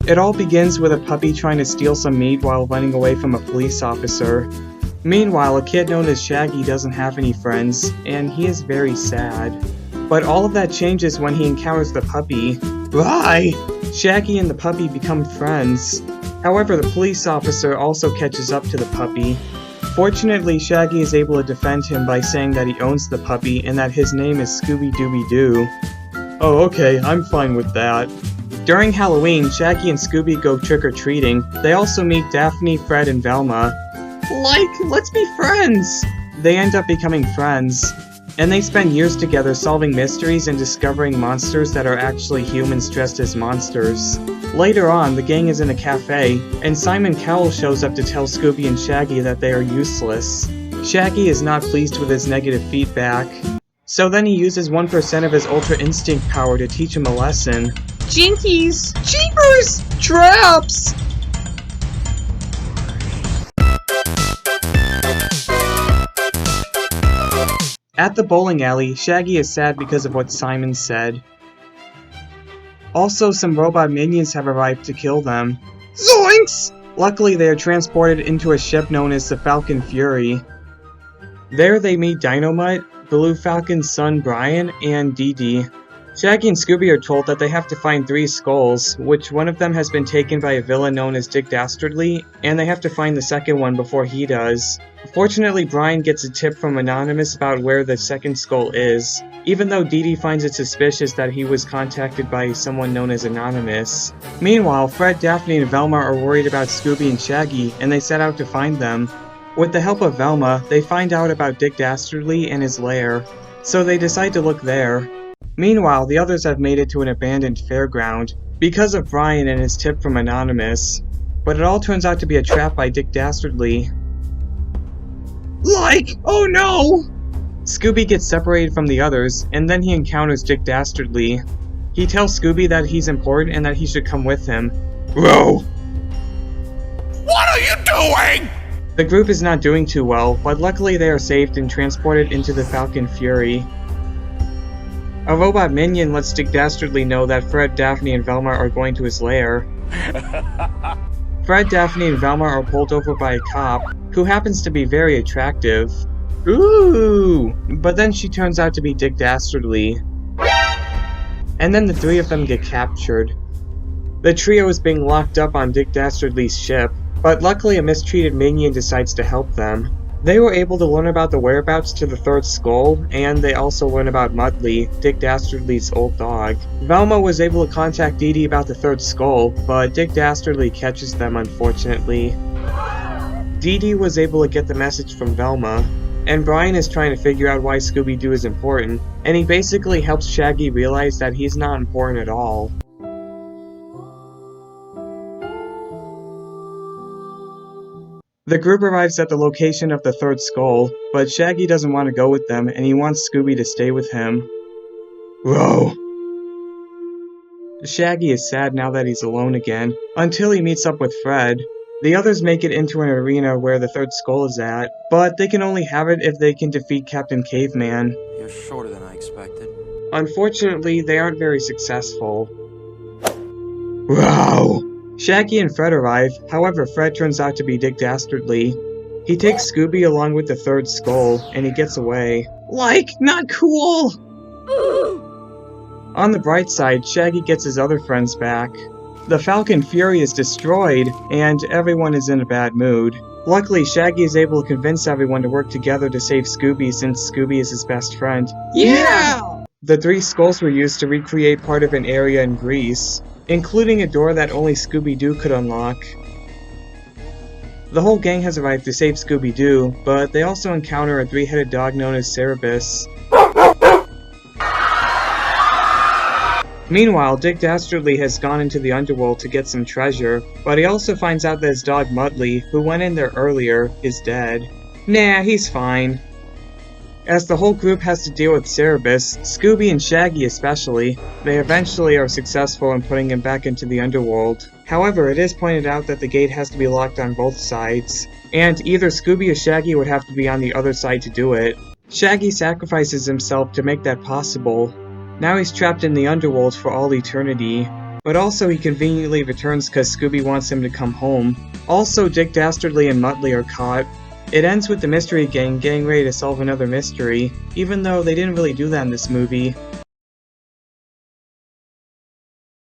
It all begins with a puppy trying to steal some meat while running away from a police officer. Meanwhile, a kid known as Shaggy doesn't have any friends, and he is very sad. But all of that changes when he encounters the puppy. Why? Shaggy and the puppy become friends. However, the police officer also catches up to the puppy. Fortunately, Shaggy is able to defend him by saying that he owns the puppy and that his name is Scooby-Dooby-Doo. Oh, okay, I'm fine with that. During Halloween, Shaggy and Scooby go trick-or-treating. They also meet Daphne, Fred, and Velma. Let's be friends! They end up becoming friends. And they spend years together solving mysteries and discovering monsters that are actually humans dressed as monsters. Later on, the gang is in a cafe, and Simon Cowell shows up to tell Scooby and Shaggy that they are useless. Shaggy is not pleased with his negative feedback, so then he uses 1% of his Ultra Instinct power to teach him a lesson. Jinkies! Jeepers! Traps! At the bowling alley, Shaggy is sad because of what Simon said. Also, some robot minions have arrived to kill them. Zoinks! Luckily, they are transported into a ship known as the Falcon Fury. There they meet Dynomutt, Blue Falcon's son Brian, and Dee Dee. Shaggy and Scooby are told that they have to find 3 skulls, which one of them has been taken by a villain known as Dick Dastardly, and they have to find the second one before he does. Fortunately, Brian gets a tip from Anonymous about where the second skull is, even though Dee Dee finds it suspicious that he was contacted by someone known as Anonymous. Meanwhile, Fred, Daphne, and Velma are worried about Scooby and Shaggy, and they set out to find them. With the help of Velma, they find out about Dick Dastardly and his lair, so they decide to look there. Meanwhile, the others have made it to an abandoned fairground, because of Brian and his tip from Anonymous, but it all turns out to be a trap by Dick Dastardly. Oh no! Scooby gets separated from the others, and then he encounters Dick Dastardly. He tells Scooby that he's important and that he should come with him. Whoa! What are you doing? The group is not doing too well, but luckily they are saved and transported into the Falcon Fury. A robot minion lets Dick Dastardly know that Fred, Daphne, and Velma are going to his lair. Fred, Daphne, and Velma are pulled over by a cop, who happens to be very attractive. Ooh! But then she turns out to be Dick Dastardly. And then the 3 of them get captured. The trio is being locked up on Dick Dastardly's ship, but luckily a mistreated minion decides to help them. They were able to learn about the whereabouts to the 3rd skull, and they also learn about Mudley, Dick Dastardly's old dog. Velma was able to contact Dee Dee about the 3rd skull, but Dick Dastardly catches them unfortunately. Dee Dee was able to get the message from Velma, and Brian is trying to figure out why Scooby-Doo is important, and he basically helps Shaggy realize that he's not important at all. The group arrives at the location of the 3rd skull, but Shaggy doesn't want to go with them and he wants Scooby to stay with him. Whoa! Shaggy is sad now that he's alone again, until he meets up with Fred. The others make it into an arena where the 3rd skull is at, but they can only have it if they can defeat Captain Caveman. You're shorter than I expected. Unfortunately, they aren't very successful. Wow! Shaggy and Fred arrive, however Fred turns out to be Dick Dastardly. He takes Scooby along with the 3rd skull, and he gets away. Not cool! On the bright side, Shaggy gets his other friends back. The Falcon Fury is destroyed, and everyone is in a bad mood. Luckily, Shaggy is able to convince everyone to work together to save Scooby since Scooby is his best friend. Yeah! The 3 skulls were used to recreate part of an area in Greece, including a door that only Scooby-Doo could unlock. The whole gang has arrived to save Scooby-Doo, but they also encounter a 3-headed dog known as Cerebus. Meanwhile, Dick Dastardly has gone into the underworld to get some treasure, but he also finds out that his dog Mudley, who went in there earlier, is dead. Nah, he's fine. As the whole group has to deal with Cerebus, Scooby and Shaggy especially, they eventually are successful in putting him back into the underworld. However, it is pointed out that the gate has to be locked on both sides, and either Scooby or Shaggy would have to be on the other side to do it. Shaggy sacrifices himself to make that possible. Now he's trapped in the underworld for all eternity. But also he conveniently returns because Scooby wants him to come home. Also, Dick Dastardly and Muttley are caught. It ends with the Mystery Gang getting ready to solve another mystery, even though they didn't really do that in this movie.